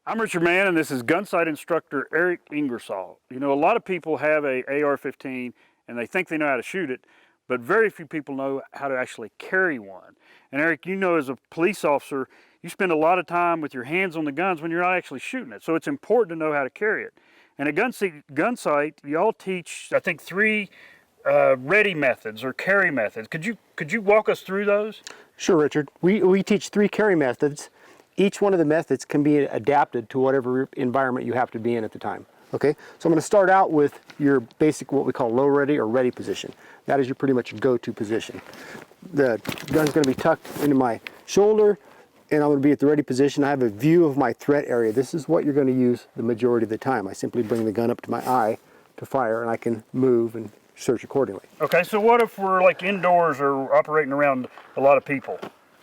I'm Richard Mann, and this is gunsight instructor Eric Ingersol. You know, a lot of people have a AR-15 and they think they know how to shoot it, but very few people know how to actually carry one. And Eric, you know, as a police officer, you spend a lot of time with your hands on the guns when you're not actually shooting it. So it's important to know how to carry it. And at gunsight, you all teach, I think, 3 ready methods or carry methods. Could you walk us through those? Sure, Richard. We teach 3 carry methods. Each one of the methods can be adapted to whatever environment you have to be in at the time. Okay, so I'm going to start out with your basic, what we call low ready or ready position. That is your pretty much go-to position. The gun's going to be tucked into my shoulder, and I'm going to be at the ready position. I have a view of my threat area. This is what you're going to use the majority of the time. I simply bring the gun up to my eye to fire, and I can move and search accordingly. Okay, so what if we're like indoors or operating around a lot of people?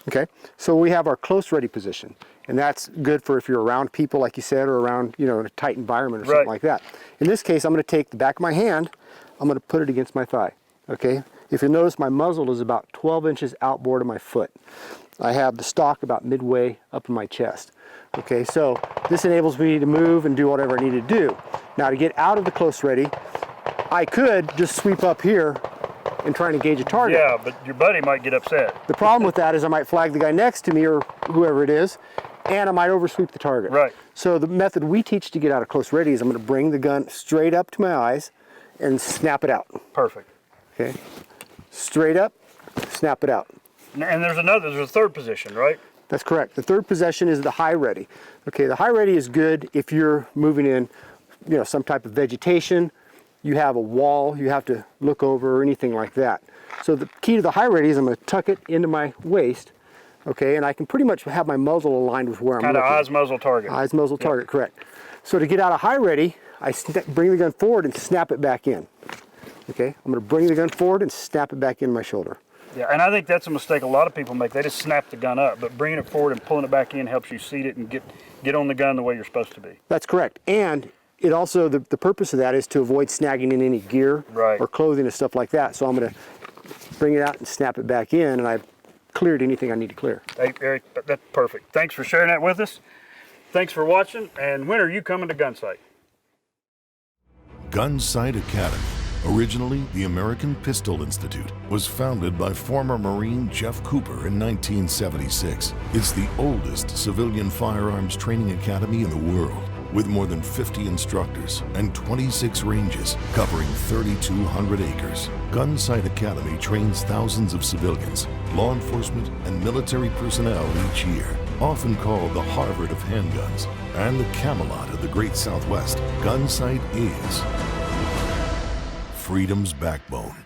Okay, so we have our close ready position, and that's good for if you're around people, like you said, or around, you know, in a tight environment or something like that. In this case, I'm going to take the back of my hand, I'm going to put it against my thigh. Okay, if you notice, my muzzle is about 12 inches outboard of my foot. I have the stock about midway up in my chest. Okay, so this enables me to move and do whatever I need to do. Now, to get out of the close ready, I could just sweep up here and try to engage a target. Yeah, but your buddy might get upset. The problem with that is I might flag the guy next to me or whoever it is, and I might oversweep the target. Right. So the method we teach to get out of close ready is I'm going to bring the gun straight up to my eyes and snap it out. Perfect. Okay. Straight up, snap it out. And there's a third position, right? That's correct. The third position is the high ready. Okay, the high ready is good if you're moving in, you know, some type of vegetation. You have a wall you have to look over or anything like that. So the key to the high ready is I'm going to tuck it into my waist, okay, and I can pretty much have my muzzle aligned with where I'm looking. Kind of eyes, muzzle, target. Eyes, muzzle, target, correct. So to get out of high ready, I bring the gun forward and snap it back in. Okay, I'm going to bring the gun forward and snap it back in my shoulder. Yeah, and I think that's a mistake a lot of people make. They just snap the gun up, but bringing it forward and pulling it back in helps you seat it and get on the gun the way you're supposed to be. That's correct. And it also, the purpose of that is to avoid snagging in any gear or clothing and stuff like that. So I'm going to bring it out and snap it back in, and I've cleared anything I need to clear. Hey, Eric, that's perfect. Thanks for sharing that with us. Thanks for watching, and when are you coming to Gunsight? Gunsight Academy, originally the American Pistol Institute, was founded by former Marine Jeff Cooper in 1976. It's the oldest civilian firearms training academy in the world, with more than 50 instructors and 26 ranges covering 3,200 acres. Gunsight Academy trains thousands of civilians, law enforcement, and military personnel each year. Often called the Harvard of handguns and the Camelot of the Great Southwest, Gunsight is freedom's backbone.